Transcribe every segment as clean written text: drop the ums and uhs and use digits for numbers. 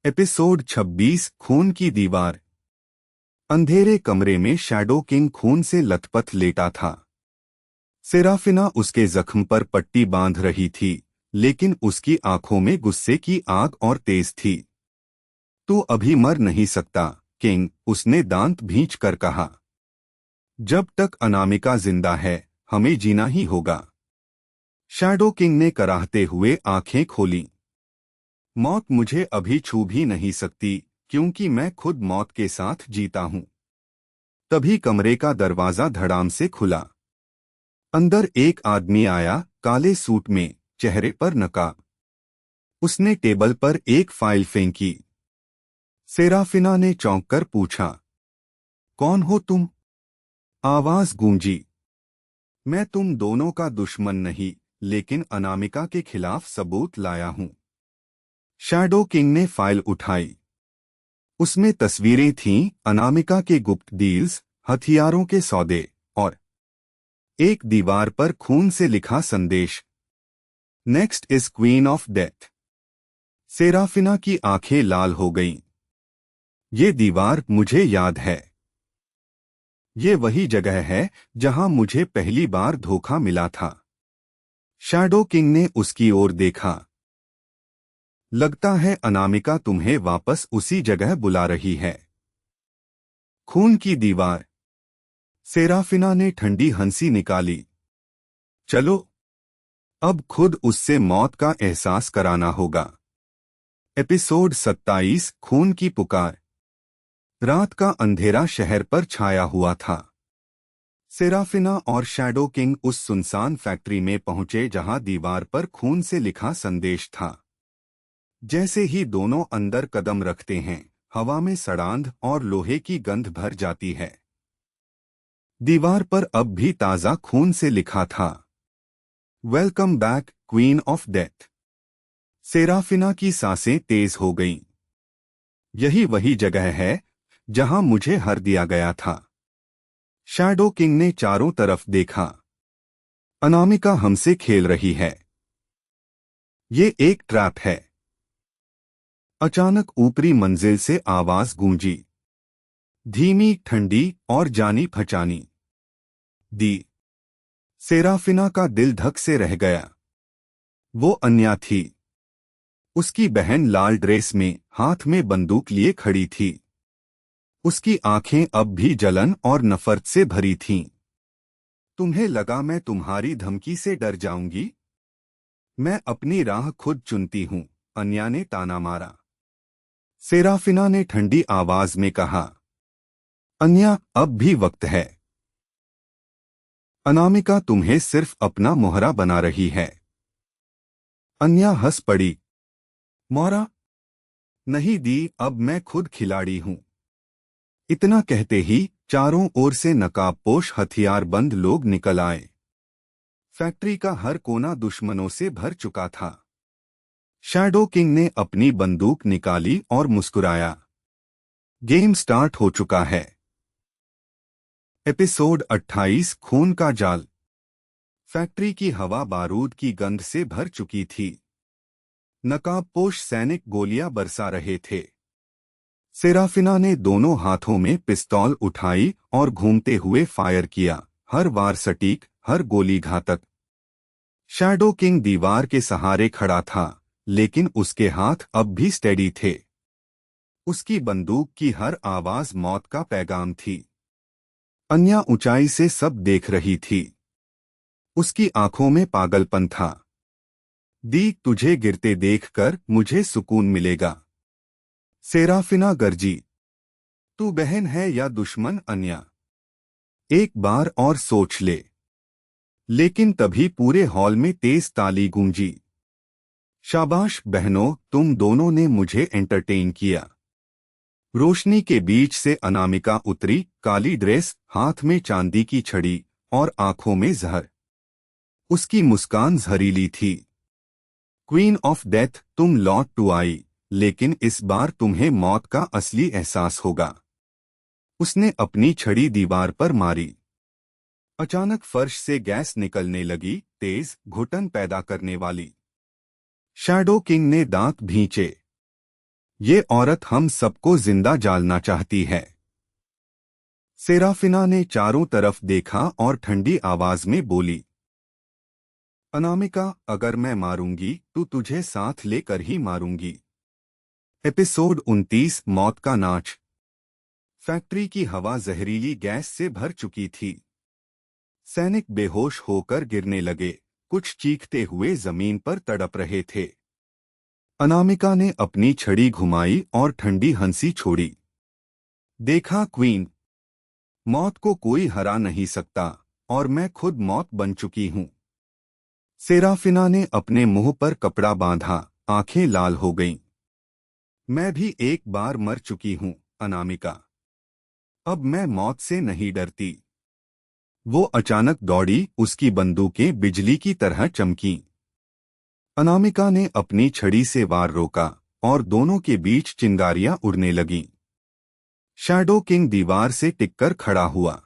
Episode 26 खून की दीवार। अंधेरे कमरे में शैडो किंग खून से लथपथ लेटा था। सेराफिना उसके जख्म पर पट्टी बांध रही थी, लेकिन उसकी आंखों में गुस्से की आग और तेज थी। तू अभी मर नहीं सकता, किंग, उसने दांत भींच कर कहा। जब तक अनामिका जिंदा है, हमें जीना ही होगा। शैडो किंग ने कराहते हुए आंखें खोलीं। मौत मुझे अभी छू भी नहीं सकती, क्योंकि मैं खुद मौत के साथ जीता हूं। तभी कमरे का दरवाजा धड़ाम से खुला। अंदर एक आदमी आया, काले सूट में, चेहरे पर नकाब। उसने टेबल पर एक फाइल फेंकी। सेराफिना ने चौंक कर पूछा, कौन हो तुम? आवाज गूंजी। मैं तुम दोनों का दुश्मन नहीं, लेकिन अनामिका के खिलाफ सबूत लाया हूं। शैडो किंग ने फाइल उठाई। उसमें तस्वीरें थीं, अनामिका के गुप्त डील्स, हथियारों के सौदे और एक दीवार पर खून से लिखा संदेश। Next is queen of death. Serafina की आंखें लाल हो गईं। ये दीवार मुझे याद है। ये वही जगह है जहां मुझे पहली बार धोखा मिला था। शैडो किंग ने उसकी ओर देखा। लगता है अनामिका तुम्हें वापस उसी जगह बुला रही है। खून की दीवार। सेराफिना ने ठंडी हंसी निकाली। चलो, अब खुद उससे मौत का एहसास कराना होगा। एपिसोड 27 खून की पुकार। रात का अंधेरा शहर पर छाया हुआ था। सेराफिना और शैडो किंग उस सुनसान फैक्ट्री में पहुंचे जहां दीवार पर खून से लिखा संदेश था। जैसे ही दोनों अंदर कदम रखते हैं, हवा में सड़ांध और लोहे की गंध भर जाती है। दीवार पर अब भी ताजा खून से लिखा था, welcome back queen of death. Serafina की सांसें तेज हो गईं। यही वही जगह है जहां मुझे हर दिया गया था। शैडो किंग ने चारों तरफ देखा। अनामिका हमसे खेल रही है। ये एक ट्रैप है। अचानक ऊपरी मंजिल से आवाज गूंजी, धीमी, ठंडी और जानी पहचानी। दी। सेराफिना का दिल धक से रह गया। वो अन्या थी। उसकी बहन लाल ड्रेस में, हाथ में बंदूक लिए खड़ी थी। उसकी आंखें अब भी जलन और नफरत से भरी थीं। तुम्हें लगा मैं तुम्हारी धमकी से डर जाऊंगी? मैं अपनी राह खुद चुनती हूं, अन्या ने ताना मारा। सेराफिना ने ठंडी आवाज में कहा, अन्या, अब भी वक्त है। अनामिका तुम्हें सिर्फ अपना मोहरा बना रही है। अन्या हंस पड़ी। मोहरा? नहीं दी, अब मैं खुद खिलाड़ी हूं। इतना कहते ही चारों ओर से नकाबपोश हथियारबंद लोग निकल आए। फैक्ट्री का हर कोना दुश्मनों से भर चुका था। शैडो किंग ने अपनी बंदूक निकाली और मुस्कुराया। गेम स्टार्ट हो चुका है। एपिसोड 28 खून का जाल। फैक्ट्री की हवा बारूद की गंध से भर चुकी थी। नकाबपोश सैनिक गोलियां बरसा रहे थे। सेराफिना ने दोनों हाथों में पिस्तौल उठाई और घूमते हुए फायर किया, हर वार सटीक, हर गोली घातक। शैडो किंग दीवार के सहारे खड़ा था, लेकिन उसके हाथ अब भी स्टेडी थे। उसकी बंदूक की हर आवाज मौत का पैगाम थी। अन्या ऊंचाई से सब देख रही थी। उसकी आंखों में पागलपन था। दी, तुझे गिरते देखकर मुझे सुकून मिलेगा। सेराफिना गरजी। तू बहन है या दुश्मन, अन्या? एक बार और सोच ले। लेकिन तभी पूरे हॉल में तेज ताली गूंजी। शाबाश बहनों, तुम दोनों ने मुझे एंटरटेन किया। रोशनी के बीच से अनामिका उतरी, काली ड्रेस, हाथ में चांदी की छड़ी और आंखों में जहर। उसकी मुस्कान जहरीली थी। क्वीन ऑफ डेथ, तुम लौट टू आई, लेकिन इस बार तुम्हें मौत का असली एहसास होगा। उसने अपनी छड़ी दीवार पर मारी। अचानक फर्श से गैस निकलने लगी, तेज, घुटन पैदा करने वाली। शैडो किंग ने दांत भींचे। ये औरत हम सबको जिंदा जालना चाहती है। सेराफिना ने चारों तरफ देखा और ठंडी आवाज में बोली, अनामिका, अगर मैं मारूंगी तो तुझे साथ लेकर ही मारूंगी। एपिसोड 29, मौत का नाच। फैक्ट्री की हवा जहरीली गैस से भर चुकी थी। सैनिक बेहोश होकर गिरने लगे, कुछ चीखते हुए जमीन पर तड़प रहे थे। अनामिका ने अपनी छड़ी घुमाई और ठंडी हंसी छोड़ी। देखा क्वीन, मौत को कोई हरा नहीं सकता और मैं खुद मौत बन चुकी हूं। सेराफिना ने अपने मुंह पर कपड़ा बांधा, आंखें लाल हो गईं। मैं भी एक बार मर चुकी हूं, अनामिका। अब मैं मौत से नहीं डरती। वो अचानक दौड़ी, उसकी बंदूकें बिजली की तरह चमकीं। अनामिका ने अपनी छड़ी से वार रोका और दोनों के बीच चिंगारियां उड़ने लगीं। शैडो किंग दीवार से टिककर खड़ा हुआ।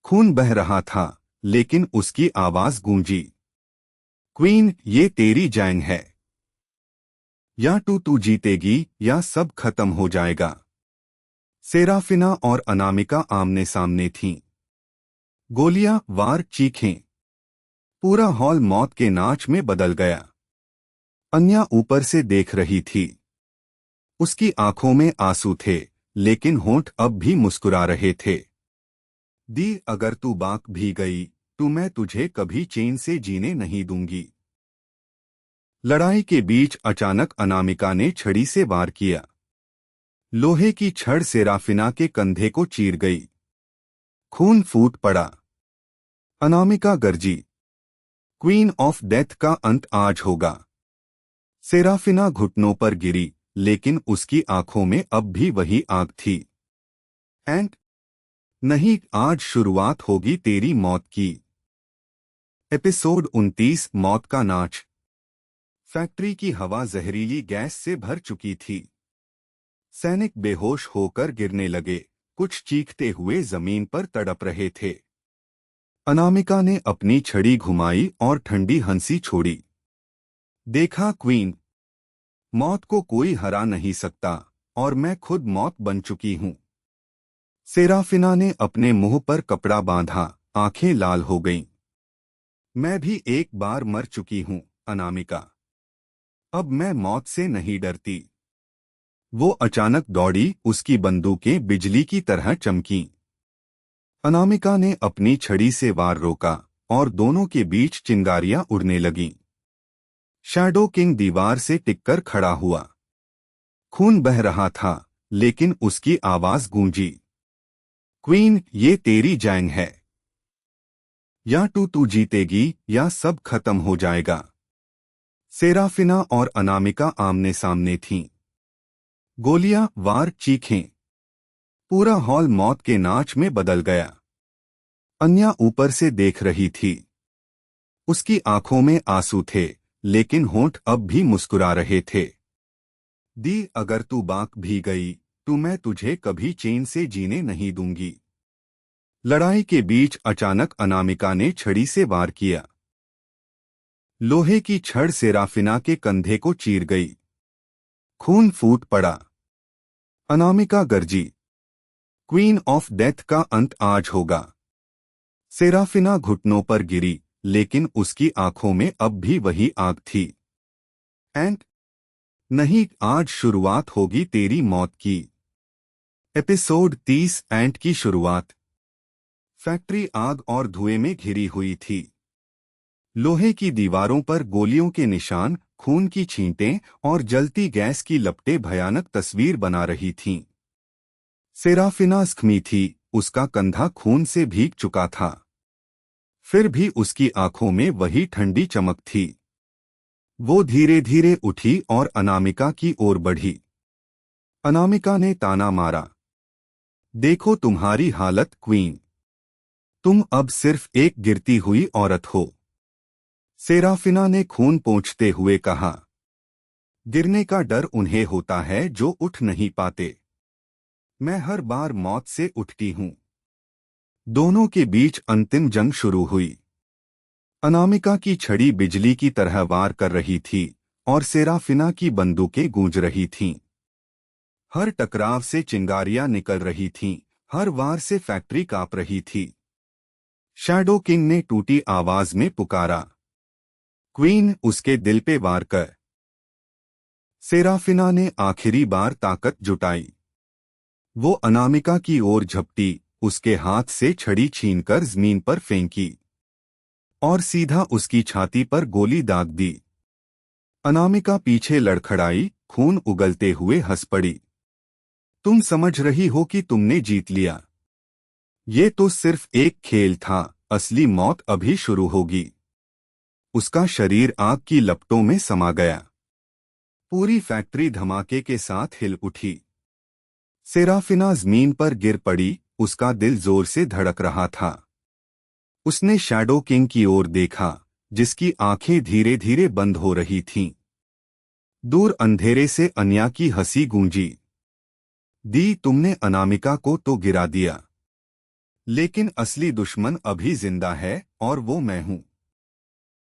खून बह रहा था, लेकिन उसकी आवाज गूंजी, क्वीन, ये तेरी जंग है। या तू जीतेगी या सब खत्म हो जाएगा। सेराफिना और अनामिका आमने सामने थीं। गोलियां, वार, चीखें, पूरा हॉल मौत के नाच में बदल गया। अन्या ऊपर से देख रही थी। उसकी आंखों में आंसू थे, लेकिन होंठ अब भी मुस्कुरा रहे थे। दी, अगर तू बाक भी गई तो मैं तुझे कभी चैन से जीने नहीं दूंगी। लड़ाई के बीच अचानक अनामिका ने छड़ी से वार किया। लोहे की छड़ सेराफिना के कंधे को चीर गई। खून फूट पड़ा। अनामिका गरजी, क्वीन ऑफ डेथ का अंत आज होगा। सेराफिना घुटनों पर गिरी, लेकिन उसकी आंखों में अब भी वही आग थी। एंड नहीं, आज शुरुआत होगी तेरी मौत की। एपिसोड 29, मौत का नाच। फैक्ट्री की हवा जहरीली गैस से भर चुकी थी। सैनिक बेहोश होकर गिरने लगे, कुछ चीखते हुए जमीन पर तड़प रहे थे। अनामिका ने अपनी छड़ी घुमाई और ठंडी हंसी छोड़ी। देखा क्वीन, मौत को कोई हरा नहीं सकता और मैं खुद मौत बन चुकी हूं। सेराफिना ने अपने मुंह पर कपड़ा बांधा, आंखें लाल हो गईं। मैं भी एक बार मर चुकी हूं, अनामिका। अब मैं मौत से नहीं डरती। वो अचानक दौड़ी, उसकी बंदूकें बिजली की तरह चमकीं। अनामिका ने अपनी छड़ी से वार रोका और दोनों के बीच चिंगारियां उड़ने लगीं। शैडो किंग दीवार से टिककर खड़ा हुआ। खून बह रहा था, लेकिन उसकी आवाज गूंजी, क्वीन, ये तेरी जंग है। या तू जीतेगी या सब खत्म हो जाएगा। सेराफिना और अनामिका आमने सामने थीं। गोलियां, वार, चीखें, पूरा हॉल मौत के नाच में बदल गया। अन्या ऊपर से देख रही थी। उसकी आंखों में आंसू थे, लेकिन होंठ अब भी मुस्कुरा रहे थे। दी, अगर तू बाक भी गई तो मैं तुझे कभी चैन से जीने नहीं दूंगी। लड़ाई के बीच अचानक अनामिका ने छड़ी से वार किया। लोहे की छड़ सेराफिना के कंधे को चीर गई। खून फूट पड़ा। अनामिका गरजी, क्वीन ऑफ डेथ का अंत आज होगा। सेराफिना घुटनों पर गिरी, लेकिन उसकी आंखों में अब भी वही आग थी। एंड नहीं, आज शुरुआत होगी तेरी मौत की। एपिसोड 30, एंट की शुरुआत। फैक्ट्री आग और धुएं में घिरी हुई थी। लोहे की दीवारों पर गोलियों के निशान, खून की छींटें और जलती गैस की लपटें भयानक तस्वीर बना रही थीं। सेराफिना जख्मी थी, उसका कंधा खून से भीग चुका था। फिर भी उसकी आंखों में वही ठंडी चमक थी। वो धीरे धीरे उठी और अनामिका की ओर बढ़ी। अनामिका ने ताना मारा, देखो तुम्हारी हालत क्वीन। तुम अब सिर्फ एक गिरती हुई औरत हो। सेराफिना ने खून पोंछते हुए कहा, गिरने का डर उन्हें होता है जो उठ नहीं पाते। मैं हर बार मौत से उठती हूं। दोनों के बीच अंतिम जंग शुरू हुई। अनामिका की छड़ी बिजली की तरह वार कर रही थी और सेराफिना की बंदूकें गूंज रही थीं। हर टकराव से चिंगारियां निकल रही थीं, हर वार से फैक्ट्री कांप रही थी। शैडो किंग ने टूटी आवाज में पुकारा, क्वीन, उसके दिल पे वार कर। सेराफिना ने आखिरी बार ताकत जुटाई। वो अनामिका की ओर झपटी, उसके हाथ से छड़ी छीनकर जमीन पर फेंकी और सीधा उसकी छाती पर गोली दाग दी। अनामिका पीछे लड़खड़ाई, खून उगलते हुए हंस पड़ी। तुम समझ रही हो कि तुमने जीत लिया? ये तो सिर्फ एक खेल था, असली मौत अभी शुरू होगी। उसका शरीर आग की लपटों में समा गया। पूरी फैक्ट्री धमाके के साथ हिल उठी। सेराफिना जमीन पर गिर पड़ी, उसका दिल जोर से धड़क रहा था। उसने शैडो किंग की ओर देखा, जिसकी आंखें धीरे धीरे बंद हो रही थीं। दूर अंधेरे से अन्या की हंसी गूंजी। दी, तुमने अनामिका को तो गिरा दिया, लेकिन असली दुश्मन अभी जिंदा है, और वो मैं हूं।